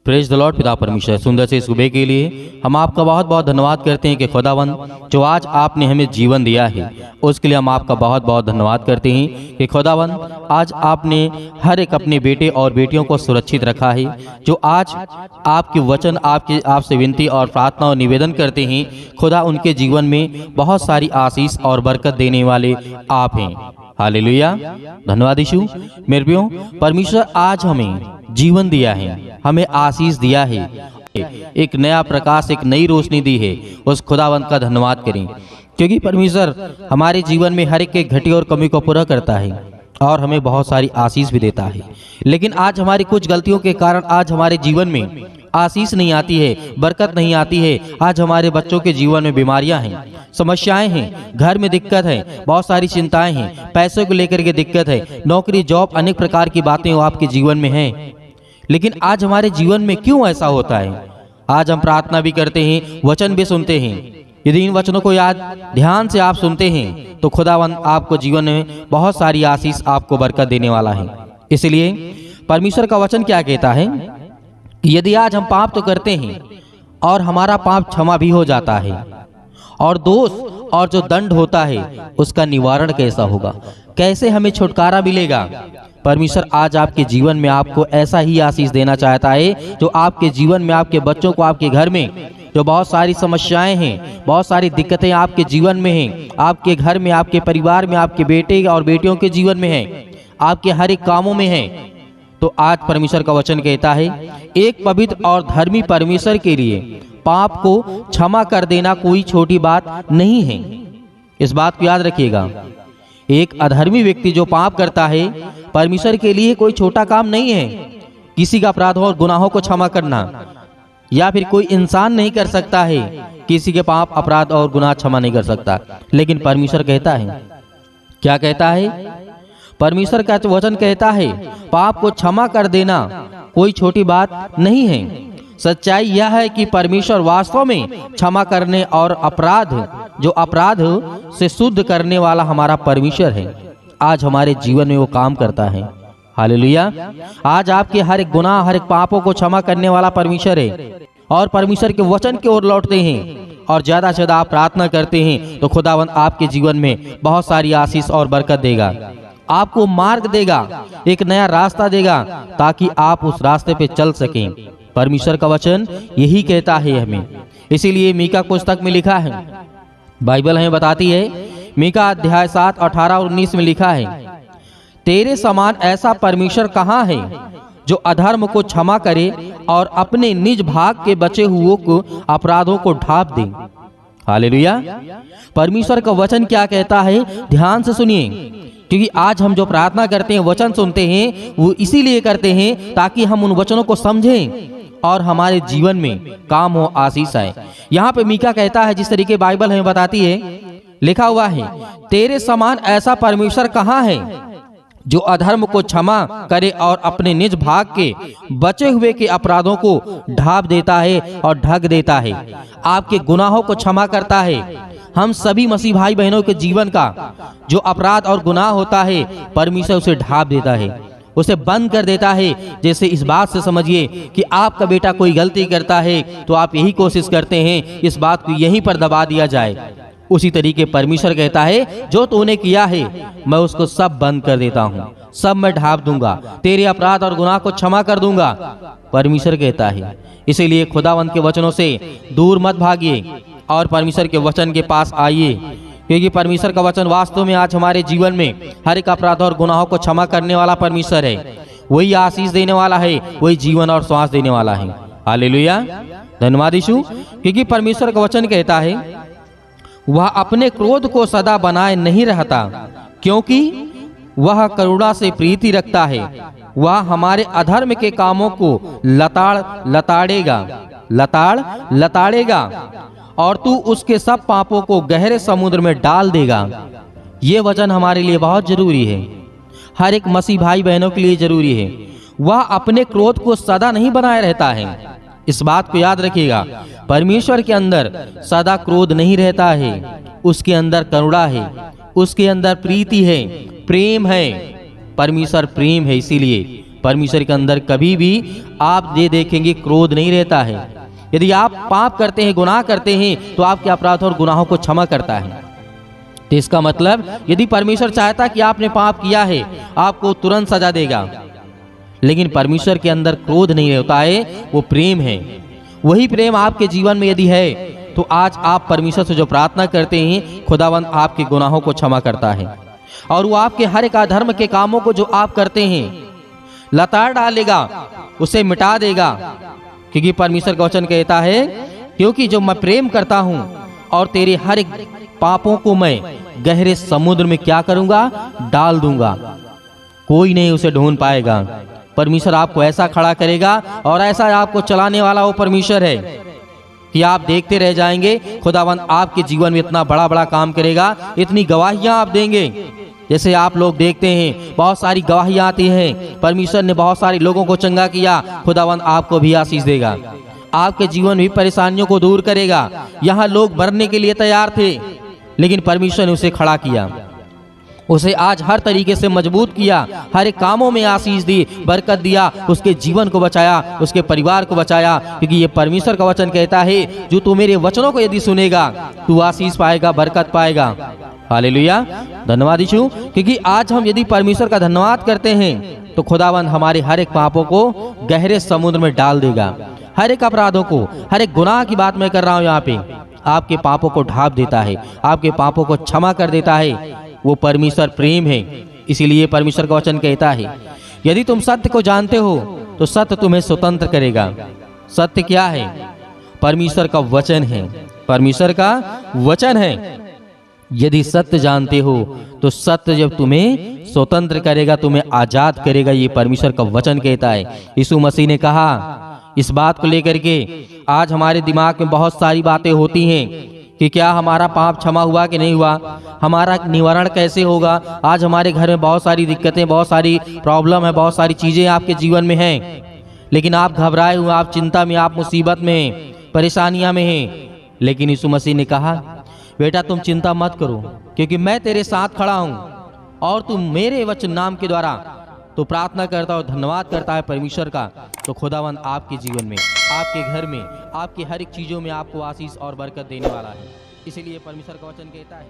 Praise the Lord. पिता परमेश्वर, सुंदर से सुबह के लिए हम आपका बहुत बहुत धन्यवाद करते हैं कि खुदावन जो आज आपने हमें जीवन दिया है उसके लिए हम आपका बहुत बहुत धन्यवाद करते हैं कि खुदावन आज आपने हर एक अपने बेटे और बेटियों को सुरक्षित रखा है। जो आज आपके वचन आपसे विनती और प्रार्थना और निवेदन करते हैं खुदा, उनके जीवन में बहुत सारी आशीष और बरकत देने वाले आप हैं। हालेलुया, धन्यवाद यीशु। मेरे प्रियो, परमेश्वर आज हमें जीवन दिया है, हमें आशीष दिया है, एक नया प्रकाश, एक नई रोशनी दी है। उस खुदावंत का धन्यवाद करें क्योंकि परमेश्वर हमारे जीवन में हर एक के घटी और कमी को पूरा करता है और हमें बहुत सारी आशीष भी देता है। लेकिन आज हमारी कुछ गलतियों के कारण आज हमारे जीवन में आशीष नहीं आती है, बरकत नहीं आती है। आज हमारे बच्चों के जीवन में बीमारियां हैं, समस्याएं हैं, घर में दिक्कत है, बहुत सारी चिंताएं हैं, पैसे को लेकर के दिक्कत है, नौकरी जॉब अनेक प्रकार की बातें वो आपके जीवन में हैं। लेकिन आज हमारे जीवन में क्यों ऐसा होता है? आज हम प्रार्थना भी करते हैं, वचन भी सुनते हैं। यदि इन वचनों को याद ध्यान से आप सुनते हैं तो खुदावंद आपको जीवन में बहुत सारी आशीष, आपको बरकत देने वाला है। इसलिए परमेश्वर का वचन क्या कहता है कि यदि आज हम पाप तो करते हैं और हमारा पाप क्षमा भी हो जाता है, और दोष और जो दंड होता है उसका निवारण कैसा होगा, कैसे हमें छुटकारा मिलेगा। परमेश्वर आज आपके जीवन में आपको ऐसा ही आशीष देना चाहता है जो आपके जीवन में, आपके बच्चों को, आपके घर में जो बहुत सारी समस्याएं हैं, बहुत सारी दिक्कतें आपके जीवन में हैं, आपके घर में, आपके परिवार में, आपके बेटे और बेटियों के जीवन में हैं, आपके हर एक कामों में हैं। तो आज परमेश्वर का वचन कहता है एक पवित्र और धर्मी परमेश्वर के लिए पाप को क्षमा कर देना कोई छोटी बात नहीं है। इस बात को याद रखिएगा। एक अधर्मी व्यक्ति जो पाप करता है परमेश्वर के लिए कोई छोटा काम नहीं है। किसी का अपराधों और गुनाहों को क्षमा करना या फिर कोई इंसान नहीं कर सकता है, किसी के पाप, अपराध और गुनाह क्षमा नहीं कर सकता। लेकिन परमेश्वर कहता है, क्या कहता है? परमेश्वर का वचन कहता है पाप को क्षमा कर देना कोई छोटी बात नहीं है। सच्चाई यह है कि परमेश्वर वास्तव में क्षमा करने और अपराध से शुद्ध करने वाला हमारा परमेश्वर है। आज हमारे जीवन में वो काम करता है। हालेलुया। आज आपके हर एक गुनाह, हर एक पापों को क्षमा करने वाला परमेश्वर है। और परमेश्वर के वचन की ओर लौटते हैं और ज्यादा से ज्यादा आप प्रार्थना करते हैं तो खुदावंद आपके जीवन में बहुत सारी आशीष और बरकत देगा, आपको मार्ग देगा, एक नया रास्ता देगा ताकि आप उस रास्ते पे चल सकें। परमेश्वर का वचन यही कहता है हमें। इसीलिए मीका पुस्तक में लिखा है, बाइबल हमें बताती है, मीका अध्याय 7, 18 और 19 में लिखा है, तेरे समान ऐसा परमेश्वर कहाँ है जो अधर्म को क्षमा करे और अपने निज भाग के बचे हुओं को अपराधों को ढांप दे। हालेलुया। परमेश्वर का वचन क्या कहता है, ध्यान से सुनिए, क्योंकि आज हम जो प्रार्थना करते हैं, वचन सुनते हैं, वो इसीलिए करते हैं ताकि हम उन वचनों को समझें और हमारे जीवन में काम हो, आशीष आए। यहाँ पे मीका कहता है, जिस तरीके बाइबल हमें बताती है, लिखा हुआ है, तेरे समान ऐसा परमेश्वर कहाँ है जो अधर्म को क्षमा करे और अपने निज भाग के बचे हुए के अपराधों को ढांप देता है और ढक देता है, आपके गुनाहों को क्षमा करता है। हम सभी मसीह भाई बहनों के जीवन का जो अपराध और गुनाह होता है परमेश्वर उसे ढांप देता है, उसे बंद कर देता है। जैसे इस बात से समझिए कि आपका बेटा कोई गलती करता है तो आप यही कोशिश करते हैं इस बात को यहीं पर दबा दिया जाए। उसी तरीके परमेश्वर कहता है जो तूने किया है मैं उसको सब बंद कर देता हूँ, सब मैं ढांप दूंगा, तेरे अपराध और गुनाह को क्षमा कर दूंगा। परमेश्वर कहता है। इसीलिए खुदावंत के वचनों से दूर मत भागिए और परमेश्वर के वचन के पास आइए, क्योंकि परमेश्वर का वचन वास्तव में आज हमारे जीवन में हर एक अपराध और गुनाहों को क्षमा करने वाला परमेश्वर है। वही आशीष देने वाला है, वही जीवन और श्वास देने वाला है। हालेलुया, धन्यवाद यीशु। क्योंकि परमेश्वर का वचन कहता है वह अपने क्रोध को सदा बनाए नहीं रहता, क्योंकि वह करुणा से प्रीति रखता है। वह हमारे अधर्म के कामों को लताड़ेगा और तू उसके सब पापों को गहरे समुद्र में डाल देगा। ये वचन हमारे लिए बहुत जरूरी है, हर एक मसीह भाई बहनों के लिए जरूरी है। वह अपने क्रोध को सदा नहीं बनाए रहता है। इस बात को याद रखिएगा, परमेश्वर के अंदर सदा क्रोध नहीं रहता है, उसके अंदर करुणा है, उसके अंदर प्रीति है, प्रेम है। परमेश्वर प्रेम है, इसीलिए परमेश्वर के अंदर कभी भी आप ये देखेंगे क्रोध नहीं रहता है। यदि आप पाप करते हैं, गुनाह करते हैं, तो आपके अपराध और गुनाहों को क्षमा करता है। तो इसका मतलब यदि परमेश्वर चाहता कि आपने पाप किया है, आपको तुरंत सजा देगा, लेकिन परमेश्वर के अंदर क्रोध नहीं होता है, वो प्रेम है। वही प्रेम आपके जीवन में यदि है तो आज आप परमेश्वर से जो प्रार्थना करते हैं, खुदावंद आपके गुनाहों को क्षमा करता है और वो आपके हर एक अधर्म के कामों को जो आप करते हैं लताड़ डालेगा, उसे मिटा देगा। क्योंकि परमेश्वर का वचन कहता है, क्योंकि जो मैं प्रेम करता हूं और तेरे हर एक पापों को मैं गहरे समुद्र में क्या करूंगा, डाल दूंगा, कोई नहीं उसे ढूंढ पाएगा। परमेश्वर आपको ऐसा खड़ा करेगा और ऐसा आपको चलाने वाला वो परमेश्वर है कि आप देखते रह जाएंगे। खुदावंद आपके जीवन में इतना बड़ा बड़ा काम करेगा, इतनी गवाहियां आप देंगे। जैसे आप लोग देखते हैं बहुत सारी गवाहियां आती हैं, परमेश्वर ने बहुत सारे लोगों को चंगा किया, खुदावंद आपको भी आशीष देगा, आपके जीवन में परेशानियों को दूर करेगा। यहाँ लोग मरने के लिए तैयार थे, लेकिन परमेश्वर ने उसे खड़ा किया, उसे आज हर तरीके से मजबूत किया, हर एक कामों में आशीष दी, बरकत दिया, उसके जीवन को बचाया, उसके परिवार को बचाया। क्योंकि ये परमेश्वर का वचन कहता है, जो तू मेरे वचनों को यदि सुनेगा तू आशीष पाएगा, बरकत पाएगा। हालेलुया, धन्यवाद यीशु। क्योंकि आज हम यदि परमेश्वर का धन्यवाद करते हैं तो खुदावंद हमारे हर एक पापों को गहरे समुद्र में डाल देगा। हर एक अपराधों को, हर एक गुनाह की बात मैं कर रहा हूँ यहाँ पे, आपके पापों को ढांप देता है, आपके पापों को क्षमा कर देता है। वो परमेश्वर प्रेम है। इसीलिए परमेश्वर का वचन कहता है, यदि तुम सत्य को जानते हो तो सत्य तुम्हें स्वतंत्र करेगा। सत्य क्या है? परमेश्वर का वचन है, परमेश्वर का वचन है। यदि सत्य जानते हो तो सत्य जब तुम्हें स्वतंत्र करेगा, तुम्हें आजाद करेगा, ये परमेश्वर का वचन कहता है। यीशु मसीह ने कहा, इस बात को लेकर के आज हमारे दिमाग में बहुत सारी बातें होती हैं कि क्या हमारा पाप क्षमा हुआ कि नहीं हुआ, हमारा निवारण कैसे होगा। आज हमारे घर में बहुत सारी दिक्कतें, बहुत सारी प्रॉब्लम है, बहुत सारी चीज़ें आपके जीवन में हैं, लेकिन आप घबराए हुए, आप चिंता में, आप मुसीबत में हैं, परेशानियां में हैं। लेकिन यीशु मसीह ने कहा, बेटा तुम चिंता मत करो, क्योंकि मैं तेरे साथ खड़ा हूँ और तुम मेरे वचन नाम के द्वारा तो प्रार्थना करता और धन्यवाद करता है परमेश्वर का, तो खुदावंद आपके जीवन में, आपके घर में, आपकी हर एक चीज़ों में आपको आशीष और बरकत देने वाला है। इसीलिए परमेश्वर का वचन कहता है।